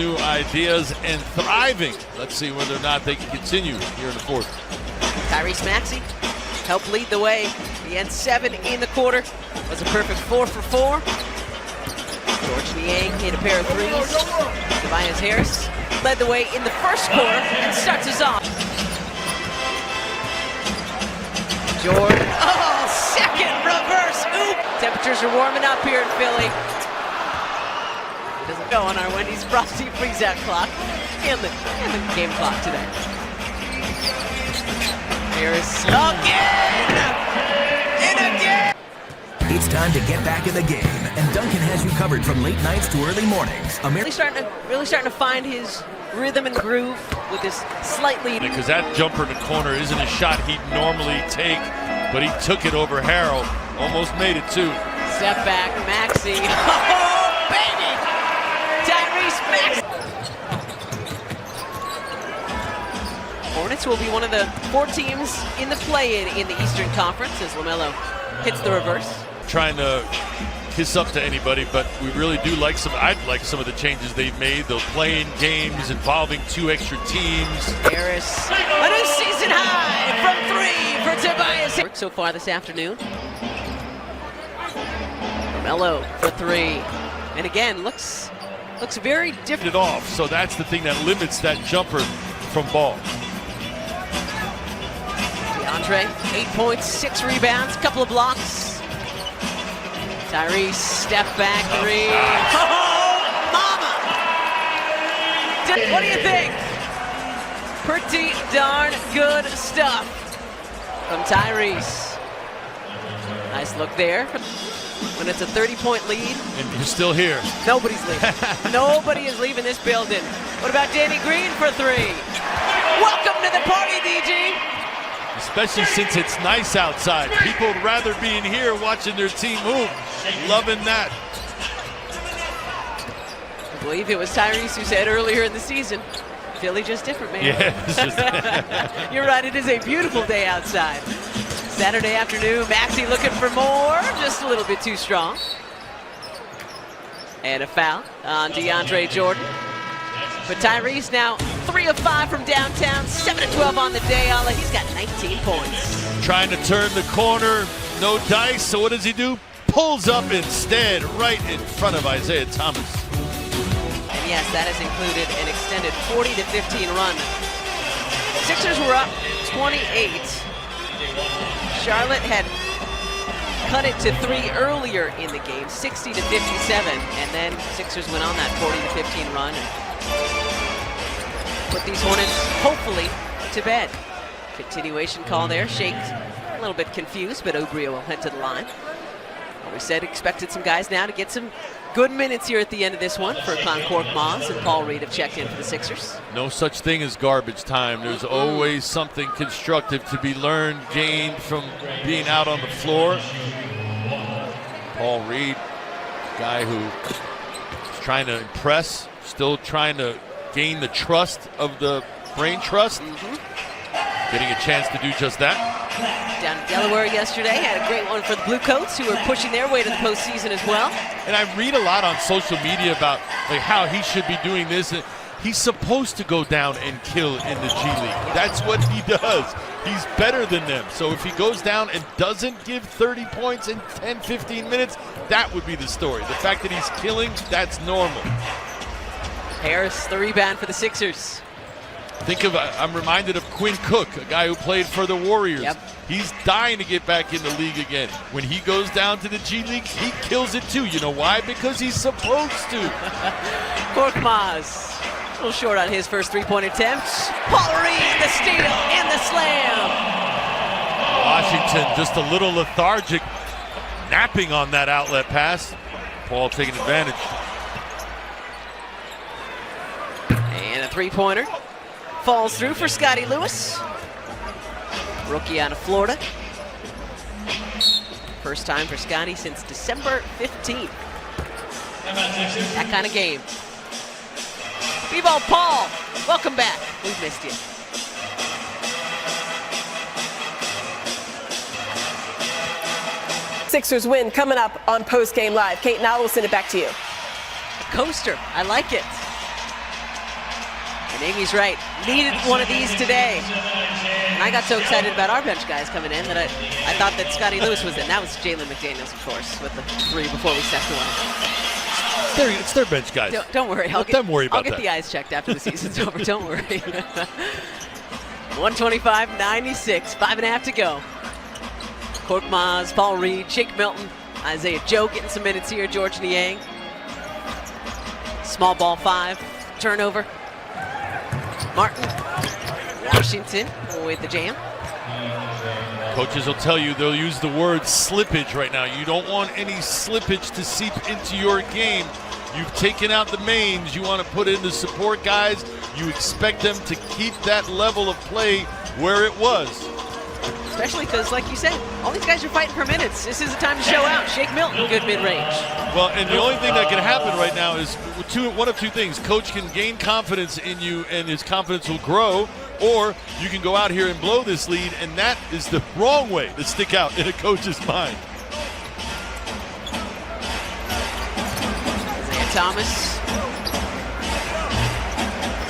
new ideas and thriving. Let's see whether or not they can continue here in the fourth. Tyrese Maxey helped lead the way. He had 7 in the quarter. Was a perfect 4 for 4. George Niang hit a pair of threes. Tobias Harris led the way in the first quarter and starts us off. Jordan, oh, second reverse oop. Temperatures are warming up here in Philly. It doesn't go on our Wendy's Frosty freeze-out clock and the game clock today. Harris again and again. It's time to get back in the game, and Duncan has you covered from late nights to early mornings. Really starting to find his rhythm and groove with this slight lead. Because that jumper in the corner isn't a shot he'd normally take, but he took it over Harrell. Almost made it too. Step back, Maxey. Oh, baby! Tyrese Maxey. Hornets will be one of the 4 teams in the play-in in the Eastern Conference as LaMelo hits the reverse. Trying to kiss up to anybody, but we really do like I'd like some of the changes they've made. They'll play in games involving 2 extra teams. Harris, a new season high from 3 for Tobias. So far this afternoon. LaMelo for 3, and again looks very different. It off, so that's the thing that limits that jumper from ball. DeAndre, 8 points, 6 rebounds, couple of blocks. Tyrese, step back 3. Oh, mama! What do you think? Pretty darn good stuff from Tyrese. Nice look there. When it's a 30-point lead. And you're still here. Nobody's leaving. Nobody is leaving this building. What about Danny Green for 3? Welcome to the party, DG. Especially since it's nice outside. People would rather be in here watching their team hoop. Loving that. I believe it was Tyrese who said earlier in the season, Philly just different, man. Yeah. You're right, it is a beautiful day outside. Saturday afternoon, Maxey looking for more, just a little bit too strong. And a foul on DeAndre Jordan. But Tyrese now 3 of 5 from downtown, 7 of 12 on the day. He's got 19 points. Trying to turn the corner, no dice, so what does he do? Pulls up instead, right in front of Isaiah Thomas. And yes, that has included an extended 40-15 run. Sixers were up 28. Charlotte had cut it to 3 earlier in the game, 60-57, and then Sixers went on that 40-15 run and put these Hornets hopefully to bed. Continuation call there. Shake a little bit confused, but Obria will head to the line. Well, we said expected some guys now to get some good minutes here at the end of this one for Concord Moss and Paul Reed have checked in for the Sixers. No such thing as garbage time. There's always something constructive to be learned, gained from being out on the floor. Paul Reed, guy who is trying to impress, still trying to gain the trust of the brain trust. Getting a chance to do just that. Down in Delaware yesterday, had a great one for the Bluecoats, who are pushing their way to the postseason as well. And I read a lot on social media about how he should be doing this. He's supposed to go down and kill in the G League. That's what he does. He's better than them. So if he goes down and doesn't give 30 points in 10, 15 minutes, that would be the story. The fact that he's killing, that's normal. Harris, the rebound for the Sixers. I'm reminded of Quinn Cook, a guy who played for the Warriors. Yep. He's dying to get back in the league again. When he goes down to the G League, he kills it too. You know why? Because he's supposed to. Korkmaz, a little short on his first 3-point attempt. Paul Reed, the steal and the slam. Washington just a little lethargic, napping on that outlet pass. Paul taking advantage. And a 3-pointer. Falls through for Scotty Lewis. Rookie out of Florida. First time for Scotty since December 15th. That kind of game. Bevo Paul, welcome back. We've missed you. Sixers win coming up on Post Game Live. Kate, now we'll send it back to you. A coaster, I like it. Amy's right. Needed one of these today. And I got so excited about our bench guys coming in that I thought that Scotty Lewis was in. That was Jalen McDaniels, of course, with the 3 before we stepped away. It's their bench guys. Don't worry. Let them worry about I'll get that. the eyes checked after the season's over. Don't worry. 125-96. 5.5 to go. Korkmaz, Paul Reed, Shake Milton, Isaiah Joe getting some minutes here. George Niang. Small ball 5. Turnover. Martin. Washington with the jam. Coaches will tell you, they'll use the word slippage right now. You don't want any slippage to seep into your game. You've taken out the mains. You want to put in the support guys. You expect them to keep that level of play where it was. Especially because, like you said, all these guys are fighting for minutes. This is the time to show out. Shake Milton, good mid-range. Well, and the only thing that can happen right now is one of two things. Coach can gain confidence in you, and his confidence will grow, or you can go out here and blow this lead, and that is the wrong way to stick out in a coach's mind. Isaiah Thomas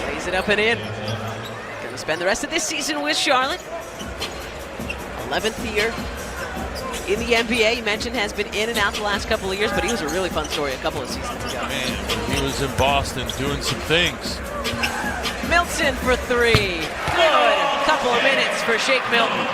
lays it up and in. Going to spend the rest of this season with Charlotte. 11th year in the NBA. You mentioned has been in and out the last couple of years, but he was a really fun story a couple of seasons ago. Man, he was in Boston doing some things. Milton for 3. Good. Couple of minutes for Shake Milton.